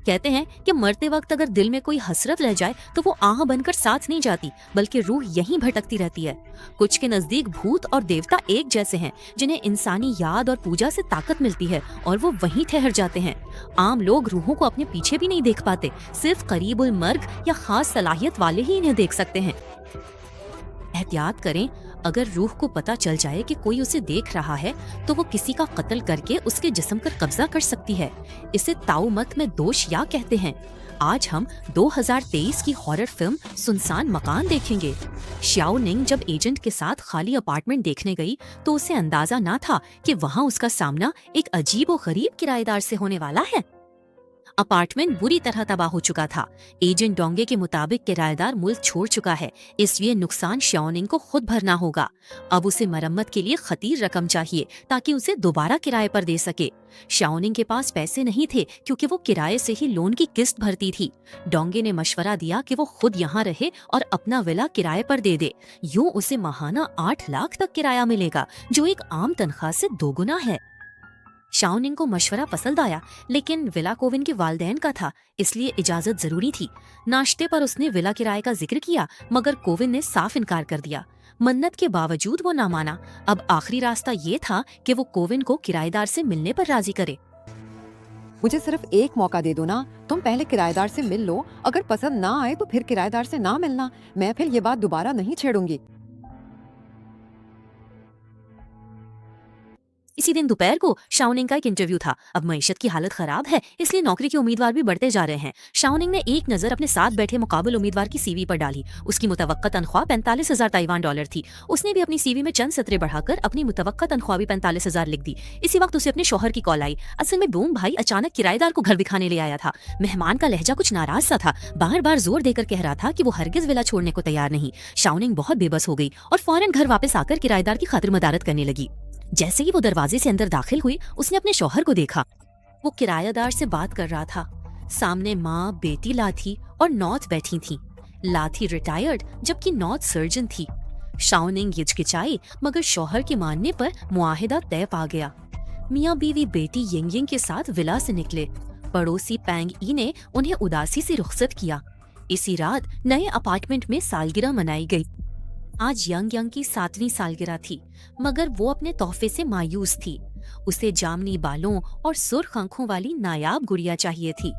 कहते हैं कि मरते वक्त अगर दिल में कोई हसरत रह जाए तो वो आह बनकर साथ नहीं जाती, बल्कि रूह यहीं भटकती रहती है। कुछ के नजदीक भूत और देवता एक जैसे हैं, जिन्हें इंसानी याद और पूजा से ताकत मिलती है और वो वहीं ठहर जाते हैं। आम लोग रूहों को अपने पीछे भी नहीं देख पाते, सिर्फ करीबुल मर्ग या खास सलाहियत वाले ही इन्हें देख सकते हैं। एहतियात करें, अगर रूह को पता चल जाए कि कोई उसे देख रहा है तो वो किसी का कत्ल करके उसके जिस्म पर कब्जा कर सकती है। इसे ताऊ मत में दोष या कहते हैं। आज हम 2023 की हॉरर फिल्म सुनसान मकान देखेंगे। श्याओ निंग जब एजेंट के साथ खाली अपार्टमेंट देखने गई तो उसे अंदाजा ना था कि वहाँ उसका सामना एक अजीब और गरीब किराएदार से होने वाला है। अपार्टमेंट बुरी तरह तबाह हो चुका था। एजेंट डोंगे के मुताबिक किराएदार मुल्क छोड़ चुका है, इसलिए नुकसान श्याओनिंग को खुद भरना होगा। अब उसे मरम्मत के लिए खतीर रकम चाहिए ताकि उसे दोबारा किराए पर दे सके। श्याओनिंग के पास पैसे नहीं थे क्योंकि वो किराए से ही लोन की किस्त भरती थी। डोंगे ने मशवरा दिया कि वो खुद यहाँ रहे और अपना विला किराए पर दे दे। यूँ उसे माहाना 8 लाख तक किराया मिलेगा, जो एक आम तनख्वाह से दोगुना है। शाओनिंग को मशवरा पसंद आया, लेकिन विला कोविन के वालदैन का था, इसलिए इजाजत जरूरी थी। नाश्ते पर उसने विला किराए का जिक्र किया, मगर कोविन ने साफ इनकार कर दिया। मन्नत के बावजूद वो ना माना। अब आखिरी रास्ता ये था कि वो कोविन को किराएदार से मिलने पर राजी करे। मुझे सिर्फ एक मौका दे दो ना, तुम पहले किराएदार से मिल लो, अगर पसंद ना आए तो फिर किराएदार से ना मिलना। मैं फिर ये बात दोबारा नहीं छेड़ूंगी। इसी दिन दोपहर को शाओनिंग का एक इंटरव्यू था। अब मईशत की हालत खराब है, इसलिए नौकरी के उम्मीदवार भी बढ़ते जा रहे हैं। शाओनिंग ने एक नजर अपने साथ बैठे मुकाबल उम्मीदवार की सीवी पर डाली। उसकी मुतवक्का तनख्वाह 45,000 ताइवान डॉलर थी। उसने भी अपनी सीवी में चंद सतरे बढ़ाकर अपनी मुतवक्का तनख्वाह भी 45,000 लिख दी। इसी वक्त उसे अपने शौहर की कॉल आई। असल में बूम भाई अचानक किराएदार को घर दिखाने ले आया था। मेहमान का लहजा कुछ नाराज सा था, बार बार जोर देकर कह रहा था कि वो हरगिज विला छोड़ने को तैयार नहीं। शाओनिंग बहुत बेबस हो गई और फौरन घर वापस आकर किराएदार की खातिर मदारत करने लगी। जैसे ही वो दरवाजे से अंदर दाखिल हुई, उसने अपने शौहर को देखा। वो किराएदार से बात कर रहा था। सामने माँ, बेटी लाथी और नौत बैठी थी। लाथी रिटायर्ड जबकि नौत सर्जन थी। शाओनिंग हिचकिचाई, मगर शौहर के मानने पर मुआहिदा तय पा गया। मियाँ बीवी बेटी यिंग के साथ विला से निकले। पड़ोसी पैंग ई ने उन्हें उदासी से रुखसत किया। इसी रात नए अपार्टमेंट में सालगिरह मनाई गई। आज यंग की 7वीं सालगिरह थी, मगर वो अपने तोहफे से मायूस थी। उसे जामनी बालों और सुर्ख आंखों वाली नायाब गुड़िया चाहिए थी।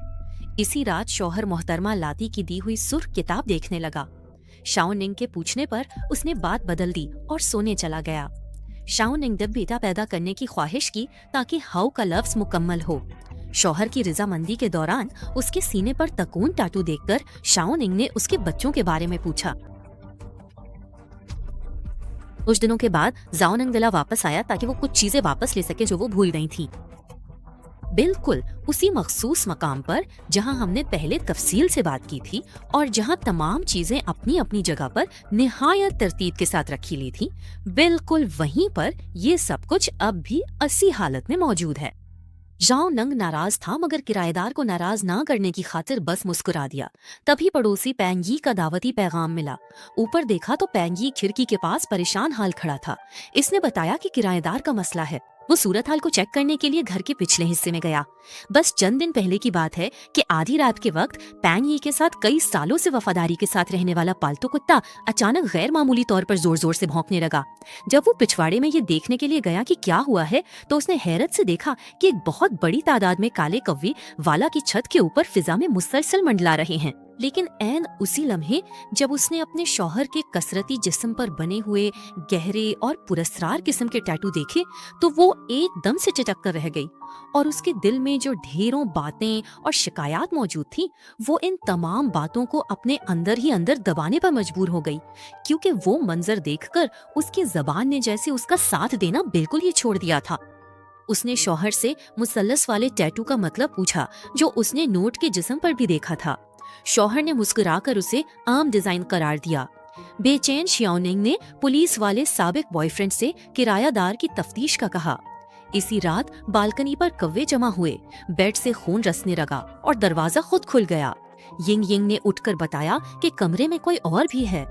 इसी रात शौहर मोहतरमा लाती की दी हुई सुर्ख किताब देखने लगा। शाओनिंग के पूछने पर उसने बात बदल दी और सोने चला गया। शाओनिंग ने बेटा पैदा करने की ख्वाहिश की ताकि हाउ का लफ्ज मुकम्मल हो। शौहर की रजामंदी के दौरान उसके सीने पर तकून टाटू देखकर शाओनिंग ने उसके बच्चों के बारे में पूछा। कुछ दिनों के बाद जाओनिंग विला वापस आया ताकि वो कुछ चीजें वापस ले सके जो वो भूल गई थी। बिल्कुल उसी मखसूस मकाम पर जहां हमने पहले तफसील से बात की थी और जहां तमाम चीजें अपनी अपनी जगह पर निहायत तरतीब के साथ रखी ली थी, बिल्कुल वहीं पर ये सब कुछ अब भी असी हालत में मौजूद है। जाओ नंग नाराज था, मगर किराएदार को नाराज ना करने की खातिर बस मुस्कुरा दिया। तभी पड़ोसी पैंगी का दावती पैगाम मिला। ऊपर देखा तो पैंगी खिड़की के पास परेशान हाल खड़ा था। इसने बताया कि किराएदार का मसला है। वो सूरत हाल को चेक करने के लिए घर के पिछले हिस्से में गया। बस चंद दिन पहले की बात है कि आधी रात के वक्त पैंगी के साथ कई सालों से वफादारी के साथ रहने वाला पालतू कुत्ता अचानक गैर मामूली तौर पर जोर जोर से भौंकने लगा। जब वो पिछवाड़े में ये देखने के लिए गया कि क्या हुआ है, तो उसने हैरत से देखा कि एक बहुत बड़ी तादाद में काले कौवे वाला की छत के ऊपर फिजा में मुसलसल मंडला रहे हैं। लेकिन ऐन उसी लम्हे जब उसने अपने शौहर के कसरती जिस्म पर बने हुए गहरे और पुरस्कार किस्म के टैटू देखे, तो वो एकदम से चिटक कर रह गई और उसके दिल में जो ढेरों बातें और शिकायत मौजूद थी, वो इन तमाम बातों को अपने अंदर ही अंदर दबाने पर मजबूर हो गई, क्योंकि वो मंजर देखकर उसकी जबान ने जैसे उसका साथ देना बिल्कुल ही छोड़ दिया था। उसने शौहर से मुसल्लस वाले टैटू का मतलब पूछा जो उसने नोट के जिस्म पर भी देखा था। शौहर ने मुस्कुराकर उसे आम डिजाइन करार दिया। बेचैन शियाओनिंग ने पुलिस वाले साबिक बॉयफ्रेंड से किरायादार की तफ्तीश का कहा। इसी रात बालकनी पर कौवे जमा हुए, बेड से खून रसने लगा और दरवाजा खुद खुल गया। यिंग ने उठकर बताया कि कमरे में कोई और भी है।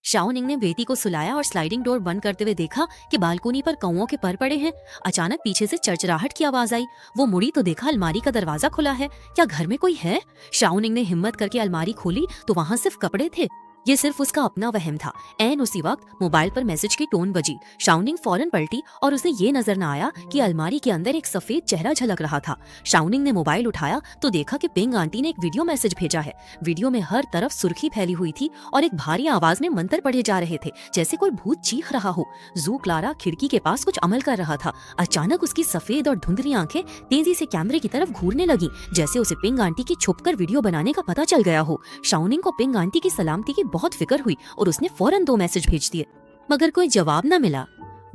शाओनिंग ने बेटी को सुलाया और स्लाइडिंग डोर बंद करते हुए देखा कि बालकोनी पर कौओं के पर पड़े हैं। अचानक पीछे से चरचराहट की आवाज आई। वो मुड़ी तो देखा अलमारी का दरवाजा खुला है। क्या घर में कोई है? शाओनिंग ने हिम्मत करके अलमारी खोली तो वहाँ सिर्फ कपड़े थे। ये सिर्फ उसका अपना वहम था। ऐन उसी वक्त मोबाइल पर मैसेज की टोन बजी। शाओनिंग फौरन पलटी और उसे ये नजर न आया कि अलमारी के अंदर एक सफेद चेहरा झलक रहा था। शाओनिंग ने मोबाइल उठाया तो देखा कि पिंग आंटी ने एक वीडियो मैसेज भेजा है। वीडियो में हर तरफ सुर्खी फैली हुई थी और एक भारी आवाज में मंत्र पढ़े जा रहे थे, जैसे कोई भूत चीख रहा हो। जू क्लारा खिड़की के पास कुछ अमल कर रहा था। अचानक उसकी सफेद और धुंधली आंखें तेजी से कैमरे की तरफ घूरने लगी, जैसे उसे पिंग आंटी की छुपकर वीडियो बनाने का पता चल गया हो। शाओनिंग को पिंग आंटी की सलामती की बहुत फिक्र हुई और उसने फौरन 2 मैसेज भेज दिए, मगर कोई जवाब न मिला।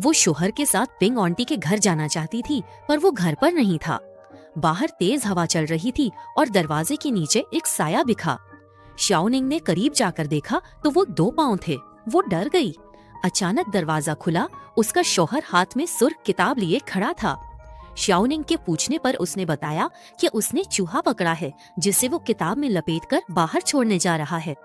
वो शोहर के साथ पिंग आंटी के घर जाना चाहती थी, पर वो घर पर नहीं था। बाहर तेज हवा चल रही थी और दरवाजे के नीचे एक साया दिखा। शाओनिंग ने करीब जाकर देखा तो वो 2 पांव थे। वो डर गई। अचानक दरवाजा खुला। उसका शौहर हाथ में सुर्ख किताब लिए खड़ा था। शाओनिंग के पूछने पर उसने बताया कि उसने चूहा पकड़ा है, जिसे वो किताब में लपेटकर बाहर छोड़ने जा रहा है।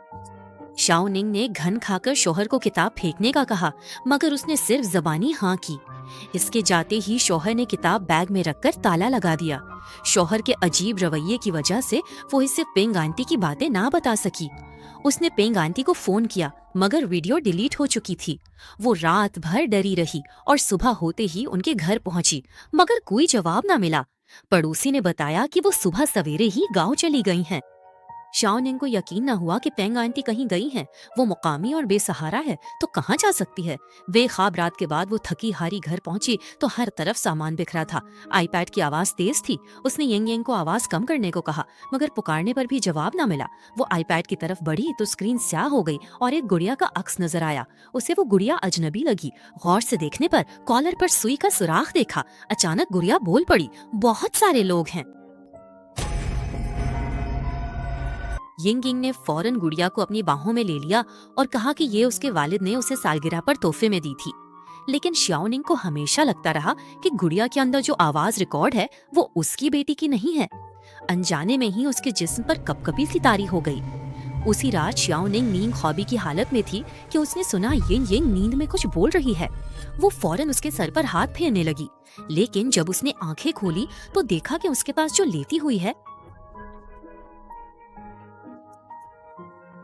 शाओनिंग ने घन खाकर शौहर को किताब फेंकने का कहा, मगर उसने सिर्फ जबानी हाँ की। इसके जाते ही शौहर ने किताब बैग में रखकर ताला लगा दिया। शौहर के अजीब रवैये की वजह से वो इसे पिंग आंटी की बातें ना बता सकी। उसने पिंग आंटी को फोन किया, मगर वीडियो डिलीट हो चुकी थी। वो रात भर डरी रही और सुबह होते ही उनके घर पहुंची, मगर कोई जवाब ना मिला। पड़ोसी ने बताया कि वो सुबह सवेरे ही गांव चली गई हैं। शाओनिंग को यकीन न हुआ कि पेंग आंटी कहीं गई हैं। वो मुकामी और बेसहारा है तो कहाँ जा सकती है। बेख्वाब रात के बाद वो थकी हारी घर पहुंची तो हर तरफ सामान बिखरा था। आईपैड की आवाज तेज थी। उसने यंग यंग को आवाज कम करने को कहा, मगर पुकारने पर भी जवाब न मिला। वो आईपैड की तरफ बढ़ी तो स्क्रीन स्याह हो गई और एक गुड़िया का अक्स नजर आया। उसे वो गुड़िया अजनबी लगी। गौर से देखने पर कॉलर पर सुई का सुराख देखा। अचानक गुड़िया बोल पड़ी, बहुत सारे लोग हैं। यिंग यिंग ने फौरन गुड़िया को अपनी बाहों में ले लिया और कहा कि ये उसके वालिद ने उसे सालगिरह पर तोहफे में दी थी। लेकिन शाओनिंग को हमेशा लगता रहा कि गुड़िया के अंदर जो आवाज रिकॉर्ड है वो उसकी बेटी की नहीं है। अनजाने में ही उसके जिस्म पर कपकपी सी तारी हो गई। उसी रात शाओनिंग नींद ख्वाबी की हालत में थी कि उसने सुना यिंग यिंग नींद में कुछ बोल रही है। वो फौरन उसके सर पर हाथ फेरने लगी, लेकिन जब उसने आंखें खोली तो देखा कि उसके पास जो लेटी हुई है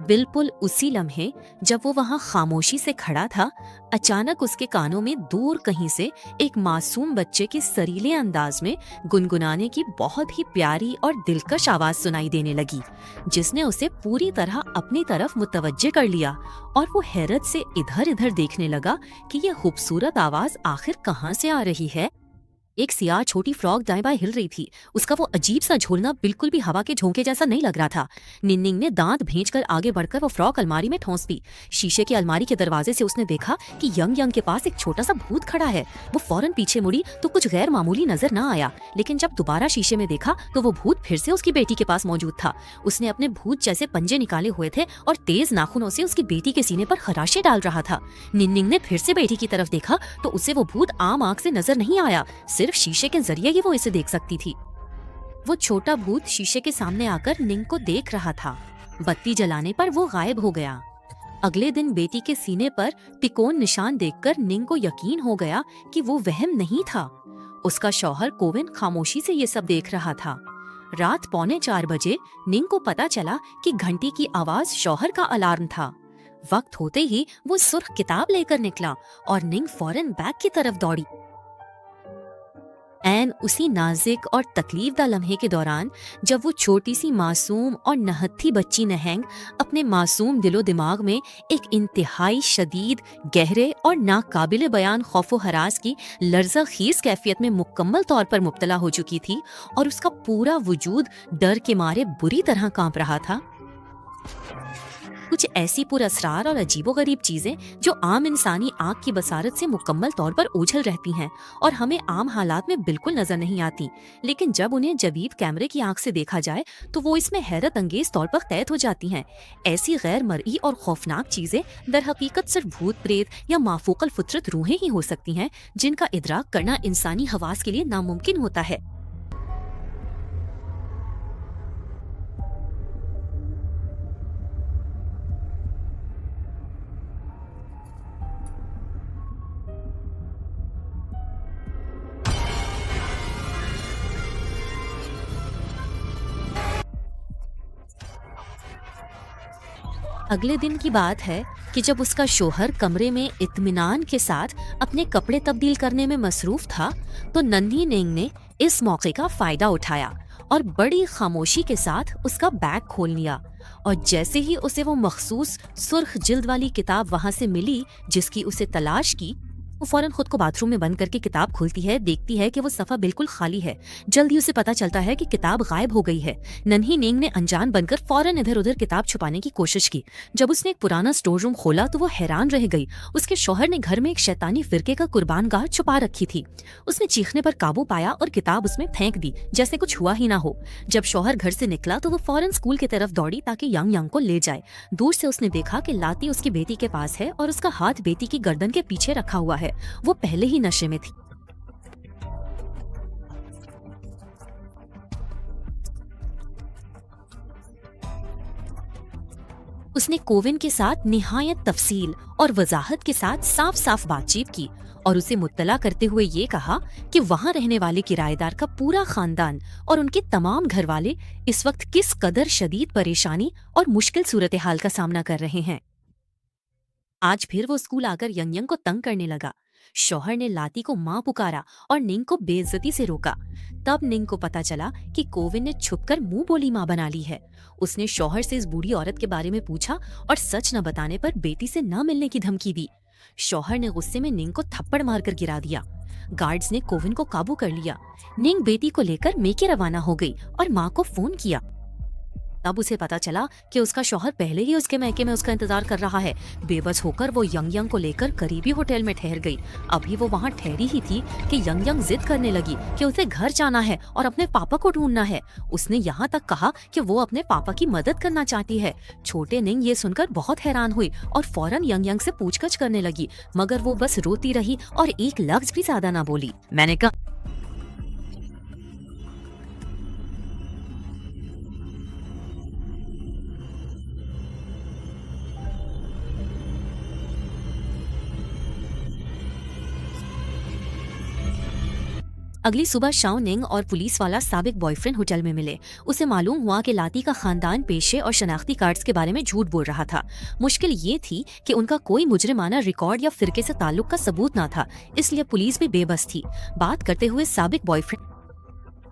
बिल्कुल उसी लम्हे जब वो वहाँ खामोशी से खड़ा था, अचानक उसके कानों में दूर कहीं से एक मासूम बच्चे के सरीले अंदाज में गुनगुनाने की बहुत ही प्यारी और दिलकश आवाज सुनाई देने लगी, जिसने उसे पूरी तरह अपनी तरफ मुतवज्जे कर लिया। और वो हैरत से इधर इधर देखने लगा कि ये खूबसूरत आवाज आखिर कहाँ से आ रही है। एक सियाह छोटी फ्रॉक दाएं बाएं हिल रही थी। उसका वो अजीब सा झूलना बिल्कुल भी हवा के झोंके जैसा नहीं लग रहा था। निन्निंग ने दांत भेंचकर आगे बढ़कर वो फ्रॉक अलमारी में ठोंस दी। शीशे की अलमारी के दरवाजे से उसने देखा कि यंग यंग के पास एक छोटा सा भूत खड़ा है। वो फौरन पीछे मुड़ी तो कुछ गैर मामूली नजर न आया, लेकिन जब दोबारा शीशे में देखा तो वो भूत फिर से उसकी बेटी के पास मौजूद था। उसने अपने भूत जैसे पंजे निकाले हुए थे और तेज नाखूनों से उसकी बेटी के सीने पर खराशे डाल रहा था। निन्निंग ने फिर से बेटी की तरफ देखा तो उसे वो भूत आम आंख से नजर नहीं आया, सिर्फ शीशे के जरिए ही वो इसे देख सकती थी। वो छोटा भूत शीशे के सामने आकर निंग को देख रहा था। बत्ती जलाने पर वो गायब हो गया। अगले दिन बेटी के सीने पर तिकोन निशान देखकर निंग को यकीन हो गया कि वो वहम नहीं था। उसका शौहर कोविन खामोशी से ये सब देख रहा था। रात 3:45 बजे निंग को पता चला कि घंटी की आवाज शौहर का अलार्म था। वक्त होते ही वो सुर्ख किताब लेकर निकला और निंग फौरन बैग की तरफ दौड़ी। एन उसी नाजुक और तकलीफदा लम्हे के दौरान जब वो छोटी सी मासूम और नहत्थी बच्ची नहंग अपने मासूम दिलो दिमाग में एक इंतहाई शदीद, गहरे और नाकाबिले बयान खौफो हरास की लर्जा खीज कैफियत में मुकम्मल तौर पर मुब्तला हो चुकी थी और उसका पूरा वजूद डर के मारे बुरी तरह कांप रहा था। कुछ ऐसी पुरअसरार और अजीबोगरीब चीजें जो आम इंसानी आँख की बसारत से मुकम्मल तौर पर ओझल रहती हैं और हमें आम हालात में बिल्कुल नजर नहीं आती, लेकिन जब उन्हें जदीद कैमरे की आँख से देखा जाए तो वो इसमें हैरत अंगेज तौर पर कैद हो जाती हैं। ऐसी गैर मरई और खौफनाक चीजें दर हकीकत सिर्फ भूत प्रेत या माफूकल फितरत रूहें ही हो सकती हैं, जिनका इदराक करना इंसानी हवास के लिए नामुमकिन होता है। अगले दिन की बात है कि जब उसका शौहर कमरे में इत्मीनान के साथ अपने कपड़े तब्दील करने में मसरूफ था, तो नन्ही नेंग ने इस मौके का फायदा उठाया और बड़ी खामोशी के साथ उसका बैग खोल लिया। और जैसे ही उसे वो मखसूस सुर्ख जिल्द वाली किताब वहां से मिली जिसकी उसे तलाश की, वो फौरन खुद को बाथरूम में बंद करके किताब खोलती है, देखती है कि वो सफ़ा बिल्कुल खाली है। जल्दी उसे पता चलता है कि किताब गायब हो गई है। नन्ही नेंग ने अनजान बनकर फौरन इधर उधर किताब छुपाने की कोशिश की। जब उसने एक पुराना स्टोर रूम खोला तो वो हैरान रह गई। उसके शौहर ने घर में एक शैतानी फिरके का कुर्बान गाह छुपा रखी थी। उसने चीखने पर काबू पाया और किताब उसमें फेंक दी जैसे कुछ हुआ ही ना हो। जब शौहर घर से निकला तो वो फौरन स्कूल की तरफ दौड़ी ताकि यंग यंग को ले जाए। दूर से उसने देखा कि लाती उसकी बेटी के पास है और उसका हाथ बेटी की गर्दन के पीछे रखा हुआ है। वो पहले ही नशे में थी। उसने कोविन के साथ निहायत तफसील और वजाहत के साथ साफ साफ बातचीत की और उसे मुत्तला करते हुए ये कहा कि वहां रहने वाले किराएदार का पूरा खानदान और उनके तमाम घर वाले इस वक्त किस कदर शदीद परेशानी और मुश्किल सूरत हाल का सामना कर रहे हैं। आज फिर वो स्कूल आकर यंग यंग को तंग करने लगा। शौहर ने लाती को माँ पुकारा और निंग को बेइज्जती से रोका। तब निंग को पता चला कि कोविन ने छुपकर मुंह बोली माँ बना ली है। उसने शौहर से इस बूढ़ी औरत के बारे में पूछा और सच न बताने पर बेटी से न मिलने की धमकी दी। शौहर ने गुस्से में निंग को थप्पड़ मारकर गिरा दिया। गार्ड्स ने कोविन को काबू कर लिया। निंग बेटी को लेकर मेके रवाना हो गई और माँ को फोन किया। तब उसे पता चला कि उसका शौहर पहले ही उसके मैके में उसका इंतजार कर रहा है। बेबस होकर वो यंग यंग को लेकर करीबी होटल में ठहर गई। अभी वो वहाँ ठहरी ही थी कि यंग यंग जिद करने लगी कि उसे घर जाना है और अपने पापा को ढूंढना है। उसने यहाँ तक कहा कि वो अपने पापा की मदद करना चाहती है। छोटे निंग ये सुनकर बहुत हैरान हुई और फौरन यंग यंग से पूछगछ करने लगी, मगर वो बस रोती रही और एक लफ्ज भी ज्यादा ना बोली। मैंने कहा, अगली सुबह शाओ निंग और पुलिस वाला साबिक बॉयफ्रेंड होटल में मिले। उसे मालूम हुआ कि लाती का खानदान पेशे और शनाख्ती कार्ड्स के बारे में झूठ बोल रहा था। मुश्किल ये थी कि उनका कोई मुजरिमाना रिकॉर्ड या फिरके से ताल्लुक का सबूत ना था, इसलिए पुलिस भी बेबस थी। बात करते हुए साबिक बॉयफ्रेंड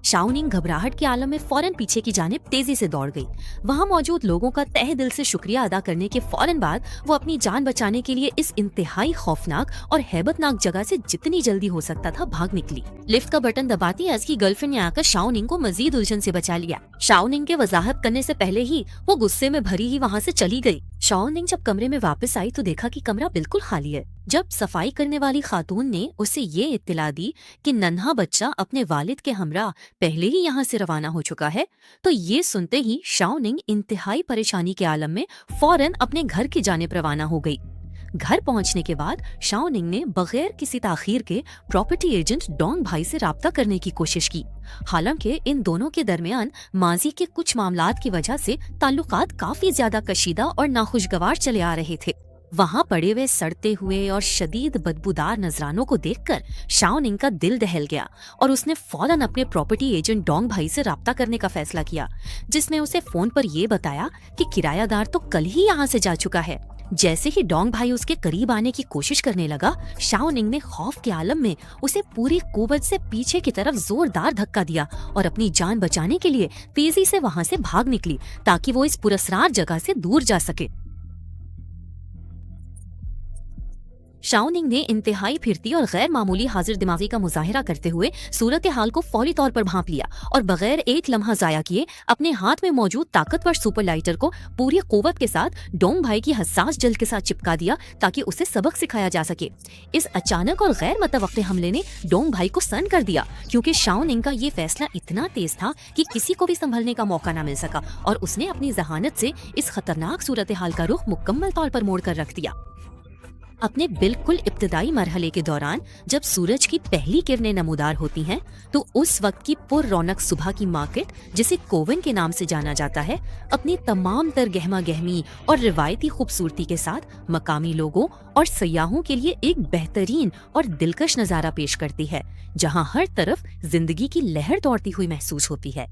शाओ निंग घबराहट के आलम में फौरन पीछे की जानिब तेजी से दौड़ गई। वहां मौजूद लोगों का तहे दिल से शुक्रिया अदा करने के फौरन बाद वो अपनी जान बचाने के लिए इस इंतहाई खौफनाक और हैबतनाक जगह से जितनी जल्दी हो सकता था भाग निकली। लिफ्ट का बटन दबाती उसकी गर्लफ्रेंड ने आकर शाओ निंग को मजीद उलझन से बचा लिया। शाओ निंग के वजाहत करने से पहले ही वो गुस्से में भरी ही वहाँ से चली गई। शाओ निंग जब कमरे में वापस आई तो देखा कि कमरा बिल्कुल खाली है। जब सफाई करने वाली खातून ने उसे ये इत्तला दी कि नन्हा बच्चा अपने वालिद के हमरा पहले ही यहाँ से रवाना हो चुका है, तो ये सुनते ही शाओ निंग इंतहाई परेशानी के आलम में फौरन अपने घर की जानिब रवाना हो गई। घर पहुंचने के बाद शाओ निंग ने बगैर किसी ताखीर के प्रॉपर्टी एजेंट डोंग भाई से राब्ता करने की कोशिश की। हालांकि इन दोनों के दरमियान माजी के कुछ मामलात की वजह से ताल्लुकात काफी ज्यादा कशीदा और नाखुशगवार चले आ रहे थे। वहां पड़े हुए सड़ते हुए और शदीद बदबूदार नजरानों को देखकर शाओ निंग का दिल दहल गया और उसने फौरन अपने प्रॉपर्टी एजेंट डोंग भाई से राब्ता करने का फैसला किया, जिसने उसे फोन पर यह बताया कि किरायादार तो कल ही यहाँ से जा चुका है। जैसे ही डोंग भाई उसके करीब आने की कोशिश करने लगा, शाओ निंग ने खौफ के आलम में उसे पूरी कुव्वत से पीछे की तरफ जोरदार धक्का दिया और अपनी जान बचाने के लिए तेजी से वहां से भाग निकली ताकि वो इस पुरस्कार जगह से दूर जा सके। शाओ निंग ने इंतहाई फिरती और गैर मामूली हाजिर दिमागी का मुजाहिरा करते हुए सूरत हाल को फौरी तौर पर भांप लिया और बगैर एक लम्हा जाया किए अपने हाथ में मौजूद ताकतवर सुपर लाइटर को पूरी कुव्वत के साथ डोंग भाई की हसास जल्द के साथ चिपका दिया ताकि उसे सबक सिखाया जा सके। इस अचानक और गैर मुतवक्के हमले ने डोंग भाई को सन कर दिया, क्योंकि शाओ निंग का ये फैसला इतना तेज था कि किसी को भी संभलने का मौका न मिल सका और उसने अपनी जहानत से इस खतरनाक सूरत हाल का रुख मुकम्मल तौर पर मोड़ कर रख दिया। अपने बिल्कुल इब्तदाई मरहले के दौरान जब सूरज की पहली किरणें नमूदार होती हैं, तो उस वक्त की पुर रौनक सुबह की मार्केट, जिसे कोविन के नाम से जाना जाता है, अपनी तमाम तर गहमा गहमी और रिवायती खूबसूरती के साथ मकामी लोगों और सयाहों के लिए एक बेहतरीन और दिलकश नज़ारा पेश करती है, जहां हर तरफ जिंदगी की लहर दौड़ती हुई महसूस होती है।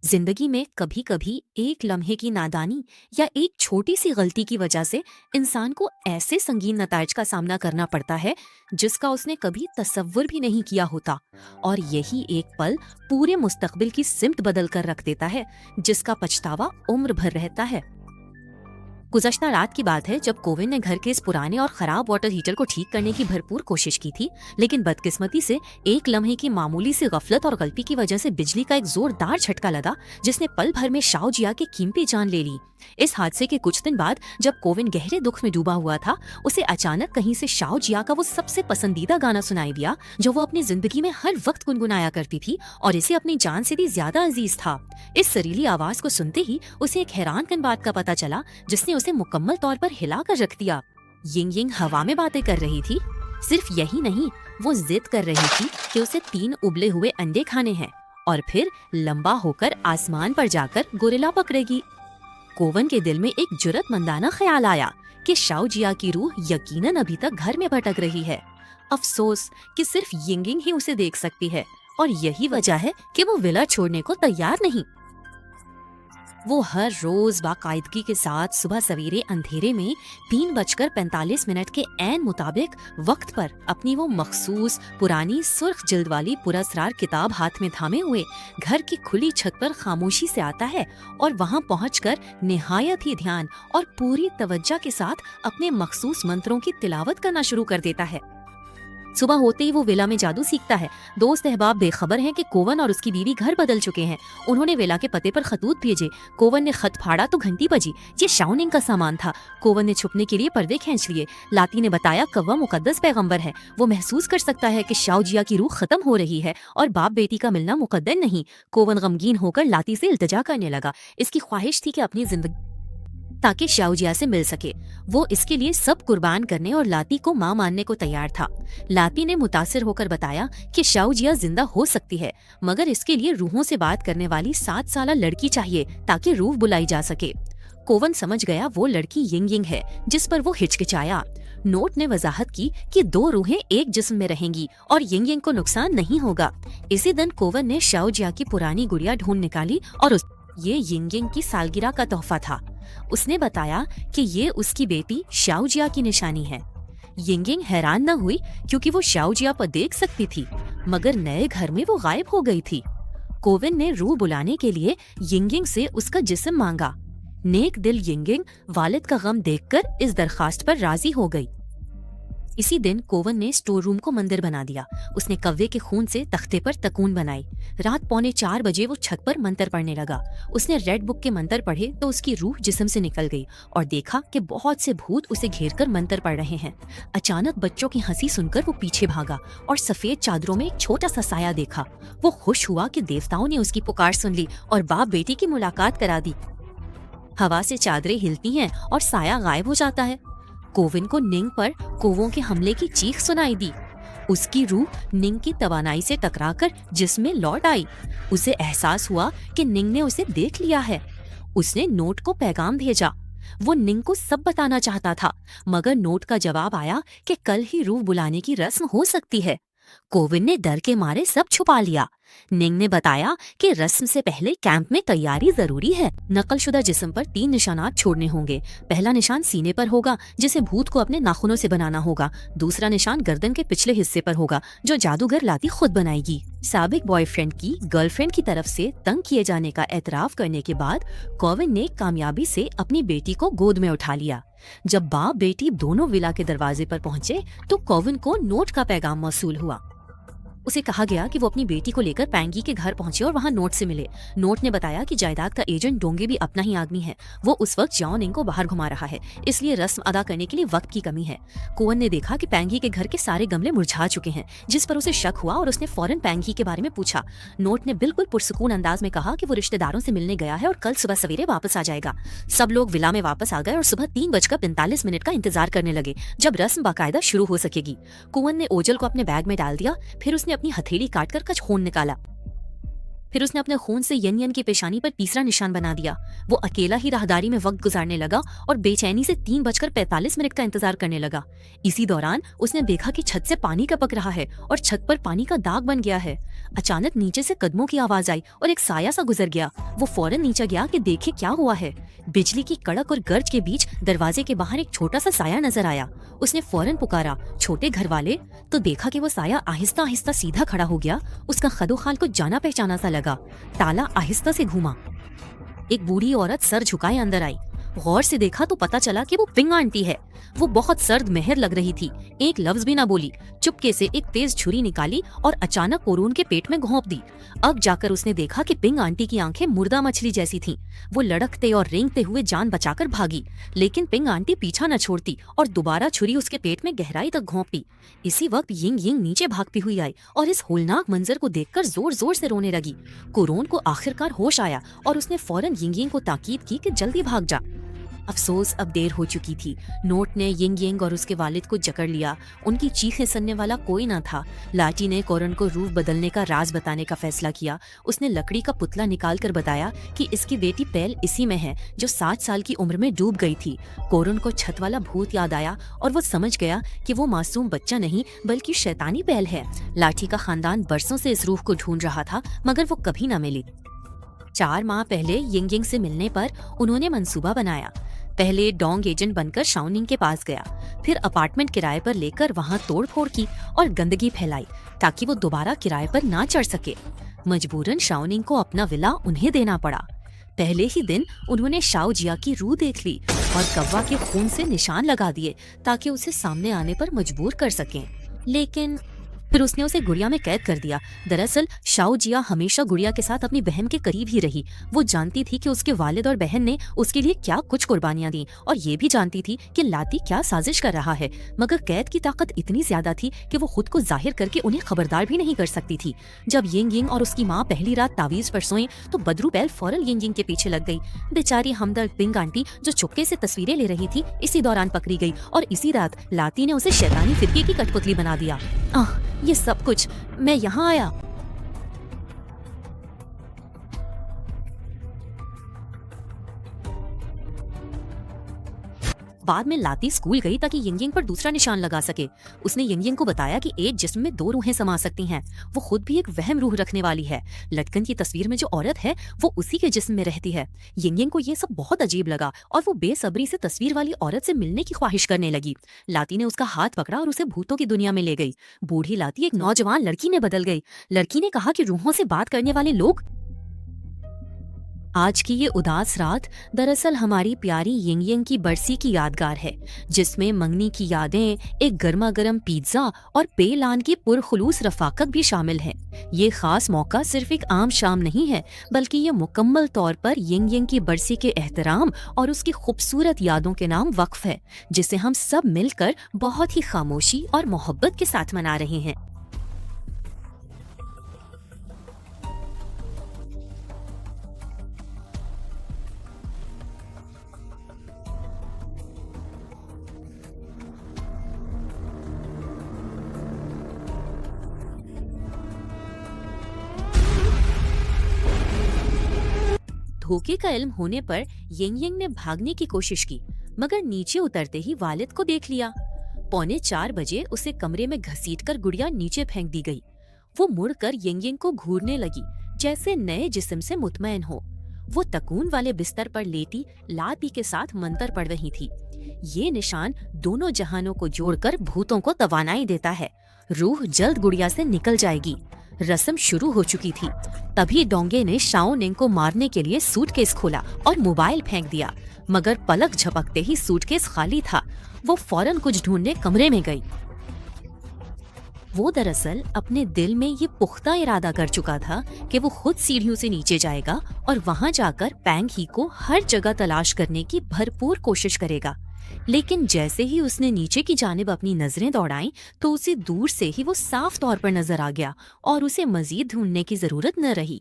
जिंदगी में कभी कभी एक लम्हे की नादानी या एक छोटी सी गलती की वजह से इंसान को ऐसे संगीन नतायज का सामना करना पड़ता है जिसका उसने कभी तसव्वुर भी नहीं किया होता। और यही एक पल पूरे मुस्तकबिल की सिमत बदल कर रख देता है, जिसका पछतावा उम्र भर रहता है। गुज़श्ता रात की बात है जब कोविन ने घर के इस पुराने और खराब वाटर हीटर को ठीक करने की भरपूर कोशिश की थी, लेकिन बदकिस्मती से एक लम्हे की मामूली सी गफलत और गलती की वजह से बिजली का एक जोरदार झटका लगा, जिसने पल भर में शाओ जिया की कीमती जान ले ली। इस हादसे के कुछ दिन बाद जब कोविन गहरे दुख में डूबा हुआ था, उसे अचानक कहीं से शाओ जिया का वो सबसे पसंदीदा गाना सुनाई दिया जो वो अपनी जिंदगी में हर वक्त गुनगुनाया करती थी और इसे अपनी जान से भी ज्यादा अजीज था। इस सरीली आवाज को सुनते ही उसे एक हैरानकुन बात का पता चला, जिसने उसे मुकम्मल तौर पर हिला कर रख दिया। यिंग यिंग हवा में बातें कर रही थी। सिर्फ यही नहीं, वो जिद कर रही थी कि उसे 3 उबले हुए अंडे खाने हैं और फिर लंबा होकर आसमान पर जाकर गोरिल्ला पकड़ेगी। कोवन के दिल में एक जुर्रतमंदाना ख्याल आया कि शाओ जिया की रूह यकीनन अभी तक घर में भटक रही है। अफसोस कि सिर्फ यिंग यिंग ही उसे देख सकती है और यही वजह है कि वो विला छोड़ने को तैयार नहीं। वो हर रोज बाकायदगी के साथ सुबह सवेरे अंधेरे में 3:45 के ऐन मुताबिक वक्त पर अपनी वो मखसूस पुरानी सुर्ख जिल्द वाली पुरअसरार किताब हाथ में थामे हुए घर की खुली छत पर खामोशी से आता है और वहाँ पहुंचकर निहायत ही ध्यान और पूरी तवज्जो के साथ अपने मखसूस मंत्रों की तिलावत करना शुरू कर देता है। सुबह होते ही वो विला में जादू सीखता है। दोस्त अहबाब बेखबर हैं कि कोवन और उसकी बीवी घर बदल चुके हैं। उन्होंने विला के पते पर खतूत भेजे। कोवन ने खत फाड़ा तो घंटी बजी। ये शाओनिंग का सामान था। कोवन ने छुपने के लिए पर्दे खींच लिए। लाती ने बताया कव्वा मुकद्दस पैगंबर है, वो महसूस कर सकता है कि शाओ जिया की रूह खत्म हो रही है और बाप बेटी का मिलना मुकद्दर नहीं। कोवन गमगीन होकर लाती से इल्तिजा करने लगा। इसकी ख्वाहिश थी कि अपनी जिंदगी ताकि शाओ जिया से मिल सके। वो इसके लिए सब कुर्बान करने और लाती को मां मानने को तैयार था। लाती ने मुतासिर होकर बताया कि शाओ जिया जिंदा हो सकती है, मगर इसके लिए रूहों से बात करने वाली 7 साला लड़की चाहिए ताकि रूह बुलाई जा सके। कोवन समझ गया वो लड़की यिंग यिंग है, जिस पर वो हिचकिचाया। नोट ने वजाहत की कि 2 रूहें एक जिस्म में रहेंगी और यिंग यिंग को नुकसान नहीं होगा। इसी दिन कोवन ने शाओ जिया की पुरानी गुड़िया ढूंढ निकाली और ये यिंग यिंग की सालगिरह का तोहफा था। उसने बताया कि ये उसकी बेटी शाओ जिया की निशानी है। यिंग यिंग हैरान न हुई क्योंकि वो शाओ जिया पर देख सकती थी, मगर नए घर में वो गायब हो गई थी। कोविन ने रूह बुलाने के लिए यिंग यिंग से उसका जिस्म मांगा। नेक दिल यिंग यिंग वालिद का गम देखकर इस दरखास्त पर राजी हो गई। इसी दिन कोवन ने स्टोर रूम को मंदिर बना दिया। उसने कव्वे के खून से तख्ते पर तकून बनाई। रात 3:45 बजे वो छत पर मंतर पढ़ने लगा। उसने रेड बुक के मंतर पढ़े तो उसकी रूह जिस्म से निकल गई और देखा कि बहुत से भूत उसे घेरकर मंतर पढ़ रहे हैं। अचानक बच्चों की हंसी सुनकर वो पीछे भागा और सफेद चादरों में एक छोटा सा साया देखा। वो खुश हुआ कि देवताओं ने उसकी पुकार सुन ली और बाप बेटी की मुलाकात करा दी। हवा से चादरें हिलती हैं और साया गायब हो जाता है। कोविन को निंग पर कोवों के हमले की चीख सुनाई दी। उसकी रूह निंग की तवानाई से टकराकर जिस्म में लौट आई। उसे एहसास हुआ कि निंग ने उसे देख लिया है। उसने नोट को पैगाम भेजा। वो निंग को सब बताना चाहता था, मगर नोट का जवाब आया कि कल ही रूह बुलाने की रस्म हो सकती है। कोविन ने डर के मारे सब छुपा लिया। निंग ने बताया कि रस्म से पहले कैंप में तैयारी जरूरी है। नकलशुदा जिस्म पर 3 निशानात छोड़ने होंगे। पहला निशान सीने पर होगा, जिसे भूत को अपने नाखूनों से बनाना होगा। दूसरा निशान गर्दन के पिछले हिस्से पर होगा, जो जादूगर लाती खुद बनाएगी। साबिक बॉयफ्रेंड की गर्लफ्रेंड की तरफ से तंग किए जाने का एतराफ करने के बाद कोविन ने कामयाबी से अपनी बेटी को गोद में उठा लिया। जब बाप बेटी दोनों विला के दरवाजे पर पहुंचे तो कोविन को नोट का पैगाम मौसूल हुआ। उसे कहा गया कि वो अपनी बेटी को लेकर पैंगी के घर पहुंचे और वहां नोट से मिले। नोट ने बताया कि जायदाद का एजेंट डोंगे भी अपना ही आदमी है। वो उस वक्त जाओ निंग को बाहर घुमा रहा है, इसलिए रस्म अदा करने के लिए वक्त की कमी है। कोवन ने देखा कि पैंगी के घर के सारे गमले मुरझा चुके हैं, जिस पर उसे शक हुआ और उसने फौरन पैंगी के बारे में पूछा। नोट ने बिल्कुल पुरसुकून अंदाज में कहा कि वो रिश्तेदारों से मिलने गया है और कल सुबह सवेरे वापस आ जाएगा। सब लोग विला में वापस आ गए और सुबह 3:45 का इंतजार करने लगे, जब रस्म बाकायदा शुरू हो सकेगी। कोवन ने ओजल को अपने बैग में डाल दिया। फिर उसने अपनी हथेली काटकर कुछ खून निकाला। फिर उसने अपने खून से यन यन की पेशानी पर तीसरा निशान बना दिया। वो अकेला ही राहदारी में वक्त गुजारने लगा और बेचैनी से 3:45 का इंतजार करने लगा। इसी दौरान उसने देखा कि छत से पानी टपक रहा है और छत पर पानी का दाग बन गया है। अचानक नीचे से कदमों की आवाज आई और एक साया सा गुजर गया। वो फौरन नीचे गया कि देखे क्या हुआ है। बिजली की कड़क और गर्ज के बीच दरवाजे के बाहर एक छोटा सा साया नजर आया। उसने फौरन पुकारा, छोटे घर वाले। तो देखा कि वो साया आहिस्ता आहिस्ता सीधा खड़ा हो गया। उसका खदोखाल को जाना पहचाना सा लगा। ताला आहिस्ता से घूमा। एक बूढ़ी औरत सर झुकाए अंदर आई। गौर से देखा तो पता चला कि वो पिंग आंटी है। वो बहुत सर्द मेहर लग रही थी। एक लफ्ज भी ना बोली, चुपके से एक तेज छुरी निकाली और अचानक कोरून के पेट में घोंप दी। अब जाकर उसने देखा कि पिंग आंटी की आंखें मुर्दा मछली जैसी थीं। वो लड़कते और रेंगते हुए जान बचाकर भागी, लेकिन पिंग आंटी पीछा न छोड़ती और दोबारा छुरी उसके पेट में गहराई तक घोंपी। इसी वक्त यिंग यिंग नीचे भागती हुई आई और इस होलनाक मंजर को देखकर जोर जोर से रोने लगी। कोरोन को आखिरकार होश आया और उसने फौरन यिंग यिंग को ताकीद की कि जल्दी भाग जा। अफसोस अब देर हो चुकी थी। नोट ने यिंग यिंग और उसके वालिद को जकड़ लिया। उनकी चीखें सुनने वाला कोई ना था। लाटी ने कोरन को रूह बदलने का राज बताने का फैसला किया। उसने लकड़ी का पुतला निकाल कर बताया कि इसकी बेटी पैल इसी में है, जो 7 साल की उम्र में डूब गई थी। कोरन को छत वाला भूत याद आया और वो समझ गया कि वो मासूम बच्चा नहीं बल्कि शैतानी पैल है। लाठी का खानदान बरसों से इस रूह को ढूंढ रहा था, मगर वो कभी ना मिली। 4 माह पहले यिंग यिंग से मिलने पर उन्होंने मंसूबा बनाया। पहले डोंग एजेंट बनकर शाओनिंग के पास गया, फिर अपार्टमेंट किराए पर लेकर वहां तोड़फोड़ की और गंदगी फैलाई ताकि वो दोबारा किराए पर ना चढ़ सके। मजबूरन शाओनिंग को अपना विला उन्हें देना पड़ा। पहले ही दिन उन्होंने शाओ जिया की रूह देख ली और कव्वा के खून से निशान लगा दिए ताकि उसे सामने आने पर मजबूर कर सकें। लेकिन फिर उसने उसे गुड़िया में कैद कर दिया। दरअसल शाओ जिया हमेशा गुड़िया के साथ अपनी बहन के करीब ही रही। वो जानती थी कि उसके वालिद और बहन ने उसके लिए क्या कुछ कुर्बानियां दी और ये भी जानती थी कि लाती क्या साजिश कर रहा है, मगर कैद की ताकत इतनी ज्यादा थी कि वो खुद को जाहिर करके उन्हें खबरदार भी नहीं कर सकती थी। जब यिंग यिंग और उसकी माँ पहली रात तावीज पर सोए तो बदरू पैल फौरन यिंग यिंग के पीछे लग गई। बेचारी हमदर्द पिंग आंटी जो चुपके से तस्वीरें ले रही थी इसी दौरान पकड़ी गई और इसी रात लाती ने उसे शैतानी फिरके की कठपुतली बना दिया। ये सब कुछ मैं यहाँ आया। बाद में लाती स्कूल गई ताकि यिंग यिंग पर दूसरा निशान लगा सके। उसने यिंग यिंग को बताया कि एक जिस्म में 2 रूहें समा सकती हैं। वो खुद भी एक वहम रूह रखने वाली है। लटकन की तस्वीर में जो औरत है वो उसी के जिस्म में रहती है। यिंग यिंग को ये सब बहुत अजीब लगा और वो बेसब्री से तस्वीर वाली औरत से मिलने की ख्वाहिश करने लगी। लाती ने उसका हाथ पकड़ा और उसे भूतों की दुनिया में ले गई। बूढ़ी लाती एक नौजवान लड़की में बदल गई। लड़की ने कहा कि रूहों से बात करने वाले लोग। आज की ये उदास रात दरअसल हमारी प्यारी यिंग यिंग की बरसी की यादगार है, जिसमें मंगनी की यादें, एक गर्मा गर्म पिज्जा और पेलान की पुरखुलूस रफाकत भी शामिल है। ये खास मौका सिर्फ एक आम शाम नहीं है, बल्कि ये मुकम्मल तौर पर यिंग यिंग की बरसी के एहतराम और उसकी खूबसूरत यादों के नाम वक्फ है, जिसे हम सब मिलकर बहुत ही खामोशी और मोहब्बत के साथ मना रहे हैं। धोखे का इल्म होने पर यिंग यिंग ने भागने की कोशिश की, मगर नीचे उतरते ही वालिद को देख लिया। 3:45 बजे उसे कमरे में घसीटकर गुड़िया नीचे फेंक दी गई। वो मुड़कर यिंग यिंग को घूरने लगी, जैसे नए जिस्म से मुतमईन हो। वो तकून वाले बिस्तर पर लेटी लाती के साथ मंतर पढ़ रही थी। ये निशान दोनों जहानों को जोड़कर भूतों को तवानाई देता है। रूह जल्द गुड़िया से निकल जाएगी। रस्म शुरू हो चुकी थी। तभी डोंगे ने शाओ निंग को मारने के लिए सूटकेस खोला और मोबाइल फेंक दिया, मगर पलक झपकते ही सूटकेस खाली था। वो फौरन कुछ ढूंढने कमरे में गई। वो दरअसल अपने दिल में ये पुख्ता इरादा कर चुका था कि वो खुद सीढ़ियों से नीचे जाएगा और वहां जाकर पैंग ही को हर जगह तलाश करने की भरपूर कोशिश करेगा। लेकिन जैसे ही उसने नीचे की जानिब अपनी नजरें दौड़ाईं तो उसे दूर से ही वो साफ तौर पर नजर आ गया और उसे मजीद ढूंढने की जरूरत न रही।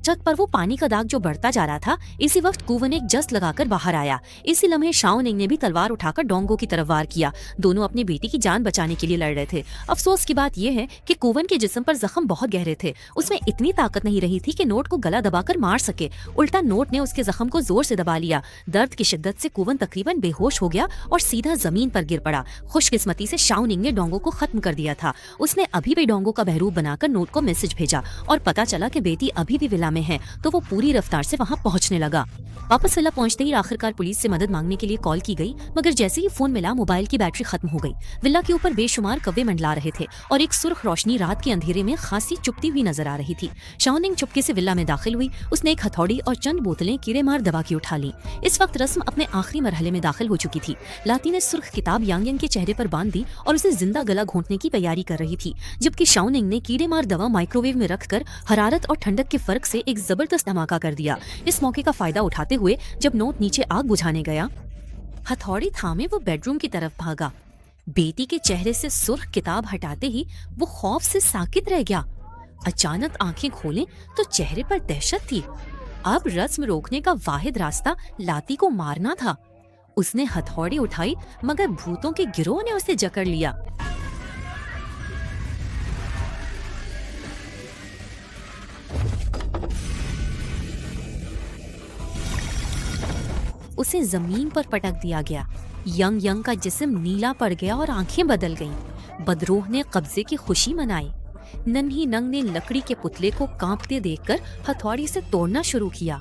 छत पर वो पानी का दाग जो बढ़ता जा रहा था। इसी वक्त कुवन एक जस्ट लगाकर बाहर आया। इसी लम्हे शाओनिंग ने भी तलवार उठाकर डोंगो की तरफ वार किया। दोनों अपनी बेटी की जान बचाने के लिए लड़ रहे थे। अफसोस की बात यह है कि कुवन के जिस्म पर जख्म बहुत गहरे थे। उसमें इतनी ताकत नहीं रही थी कि नोट को गला दबाकर मार सके। उल्टा नोट ने उसके जख्म को जोर से दबा लिया। दर्द की शिद्दत से कुवन तकरीबन बेहोश हो गया और सीधा जमीन पर गिर पड़ा। खुशकिस्मती से शाओनिंग ने डोंगो को खत्म कर दिया था। उसने अभी भी डोंगो का बहरूप बनाकर नोट को मैसेज भेजा और पता चला कि बेटी अभी भी विला में है, तो वो पूरी रफ्तार से वहाँ पहुँचने लगा। वापस विला पहुंचते ही आखिरकार पुलिस से मदद मांगने के लिए कॉल की गई, मगर जैसे ही फोन मिला मोबाइल की बैटरी खत्म हो गई। विला के ऊपर बेशुमार कव्वे मंडला रहे थे और एक सुर्ख रोशनी रात के अंधेरे में खासी चुपती हुई नजर आ रही थी। शाओनिंग चुपके से विला में दाखिल हुई। उसने एक हथौड़ी और चंद बोतलें कीड़े मार दवा की उठा ली। इस वक्त रस्म अपने आखिरी मरहले में दाखिल हो चुकी थी। लाती ने सुर्ख किताब यांग यांग के चेहरे पर बांध दी और उसे जिंदा गला घोंटने की तैयारी कर रही थी, जबकि शाओनिंग ने कीड़े मार दवा माइक्रोवेव में रखकर हरारत और ठंडक के फर्क से एक जबरदस्त धमाका कर दिया। इस मौके का फायदा उठाते हुए जब नोट नीचे आग बुझाने गया, हथौड़ी थामे वो बेडरूम की तरफ भागा। बेटी के चेहरे से सुर्ख किताब हटाते ही वो खौफ से साकित रह गया। अचानक आंखें खोलें तो चेहरे पर दहशत थी। अब रस्म रोकने का वाहिद रास्ता लाती को मारना था। उसने हथौड़ी उठाई, मगर भूतों के गिरोह ने उसे जकड़ लिया। उसे जमीन पर पटक दिया गया। यंग यंग का जिस्म नीला पड़ गया और आंखें बदल गईं। बदरूह ने कब्जे की खुशी मनाई। नन्ही नंग ने लकड़ी के पुतले को कांपते देखकर हथौड़ी से तोड़ना शुरू किया।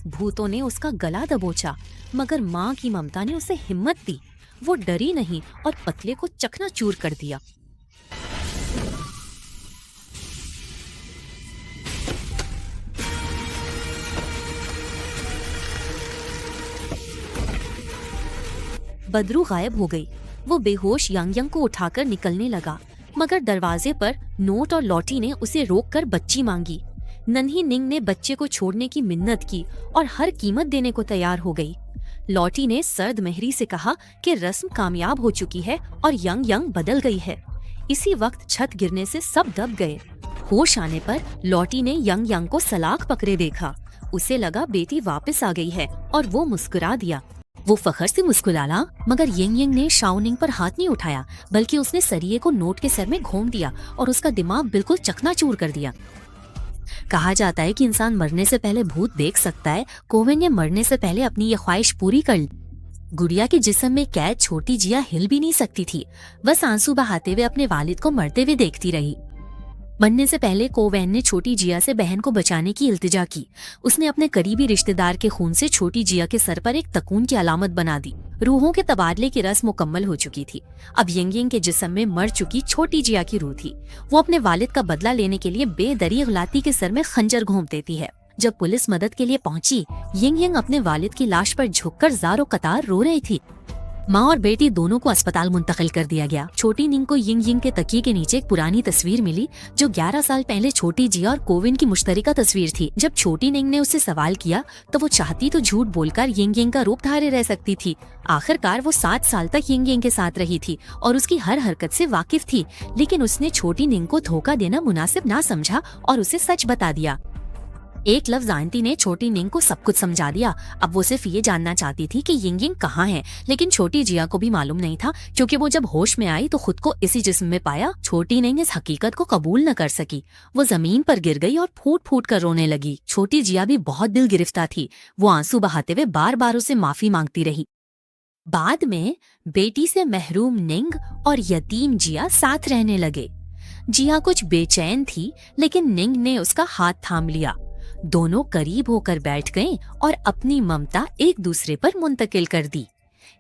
भूतों ने उसका गला दबोचा, मगर माँ की ममता ने उसे हिम्मत दी। वो डरी नहीं और पतले को चकनाचूर कर दिया। बदरू गायब हो गई। वो बेहोश यांग यांग को उठाकर निकलने लगा, मगर दरवाजे पर नोट और लॉटी ने उसे रोककर बच्ची मांगी। नन्ही निंग ने बच्चे को छोड़ने की मिन्नत की और हर कीमत देने को तैयार हो गई। लॉटी ने सर्द मेहरी से कहा कि रस्म कामयाब हो चुकी है और यंग यंग बदल गई है। इसी वक्त छत गिरने से सब दब गए। होश आने पर लॉटी ने यंग यंग को सलाख पकड़े देखा। उसे लगा बेटी वापस आ गई है और वो मुस्कुरा दिया। वो फखर से मुस्कुराला, मगर यंग यंग ने शाओनिंग पर हाथ नहीं उठाया, बल्कि उसने सरिये को नोट के सर में घोंप दिया और उसका दिमाग बिल्कुल चकनाचूर कर दिया। कहा जाता है कि इंसान मरने से पहले भूत देख सकता है। कोवेन ने मरने से पहले अपनी ये ख्वाहिश पूरी कर ली। गुड़िया के जिस्म में कैद छोटी जिया हिल भी नहीं सकती थी। बस आंसू बहाते हुए अपने वालिद को मरते हुए देखती रही। मरने से पहले कोवेन ने छोटी जिया से बहन को बचाने की इल्तिजा की। उसने अपने करीबी रिश्तेदार के खून से छोटी जिया के सर पर एक तकून की अलामत बना दी। रूहों के तबादले की रस्म मुकम्मल हो चुकी थी। अब यंग यंग के जिस्म में मर चुकी छोटी जिया की रूह थी। वो अपने वालिद का बदला लेने के लिए बेदरीग लाती के सर में खंजर घोंप देती है। जब पुलिस मदद के लिए पहुंची, यंग यंग अपने वालिद की लाश पर झुककर ज़ारो कतार रो रही थी। माँ और बेटी दोनों को अस्पताल मुंतकिल कर दिया गया। छोटी निंग को यिंग यिंग के तकिए के नीचे एक पुरानी तस्वीर मिली, जो 11 साल पहले छोटी जिया और कोविन की मुश्तरका तस्वीर थी। जब छोटी निंग ने उससे सवाल किया तो वो चाहती तो झूठ बोलकर यिंग यिंग का रूप धारे रह सकती थी। आखिरकार वो 7 साल तक यिंग यिंग के साथ रही थी और उसकी हर हरकत से वाकिफ थी, लेकिन उसने छोटी निंग को धोखा देना मुनासिब ना समझा और उसे सच बता दिया। एक लफ्ज आंटी ने छोटी निंग को सब कुछ समझा दिया। अब वो सिर्फ ये जानना चाहती थी कि यिंग यिंग कहाँ है, लेकिन छोटी जिया को भी मालूम नहीं था, क्योंकि वो जब होश में आई तो खुद को इसी जिस्म में पाया। छोटी निंग इस हकीकत को कबूल न कर सकी। वो जमीन पर गिर गई और फूट फूट कर रोने लगी। छोटी जिया भी बहुत दिल गिरफ्तार थी। वो आंसू बहाते हुए बार बार उसे माफी मांगती रही। बाद में बेटी से महरूम निंग और यतीम जिया साथ रहने लगे। जिया कुछ बेचैन थी, लेकिन निंग ने उसका हाथ थाम लिया। दोनों करीब होकर बैठ गए और अपनी ममता एक दूसरे पर मुंतकिल कर दी।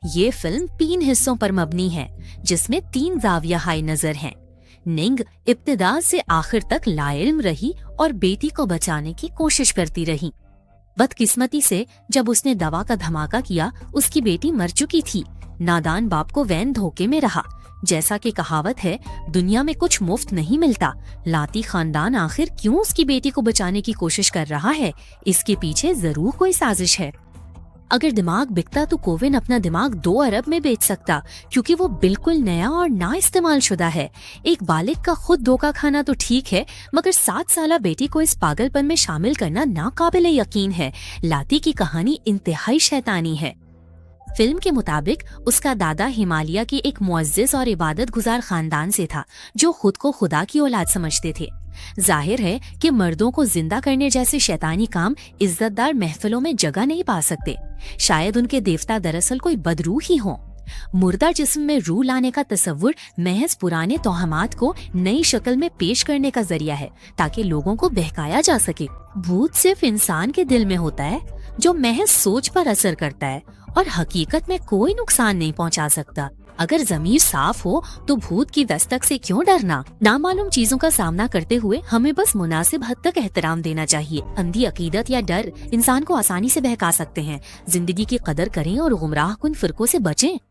ये फिल्म 3 हिस्सों पर मबनी है, जिसमें 3 जाविया हाय नजर हैं। निंग इब्तिदा से आखिर तक लाइल्म रही और बेटी को बचाने की कोशिश करती रही। बदकिस्मती से जब उसने दवा का धमाका किया, उसकी बेटी मर चुकी थी। नादान बाप को वैन धोखे में रहा। जैसा कि कहावत है, दुनिया में कुछ मुफ्त नहीं मिलता। लाती खानदान आखिर क्यों उसकी बेटी को बचाने की कोशिश कर रहा है? इसके पीछे जरूर कोई साजिश है। अगर दिमाग बिकता तो कोविन अपना दिमाग 2 अरब में बेच सकता, क्योंकि वो बिल्कुल नया और ना इस्तेमाल शुदा है। एक बालिग का खुद धोखा खाना तो ठीक है, मगर 7 साला बेटी को इस पागलपन में शामिल करना नाकाबिले यकीन है। लाती की कहानी इंतहाई शैतानी है। फिल्म के मुताबिक उसका दादा हिमालय की एक मुअज्जिज और इबादत गुजार खानदान से था, जो खुद को खुदा की औलाद समझते थे। जाहिर है कि मर्दों को जिंदा करने जैसे शैतानी काम इज्जतदार महफिलों में जगह नहीं पा सकते। शायद उनके देवता दरअसल कोई बदरूह ही हों। मुर्दा जिस्म में रूह लाने का तस्वुर महज पुराने तोहमात को नई शक्ल में पेश करने का जरिया है, ताकि लोगों को बहकाया जा सके। भूत सिर्फ इंसान के दिल में होता है, जो महज सोच पर असर करता है और हकीकत में कोई नुकसान नहीं पहुंचा सकता। अगर जमीर साफ हो तो भूत की दस्तक से क्यों डरना। नामालूम चीजों का सामना करते हुए हमें बस मुनासिब हद तक एहतराम देना चाहिए। अंधी अकीदत या डर इंसान को आसानी से बहका सकते हैं। जिंदगी की कदर करें और गुमराह कुन फिरकों से बचें।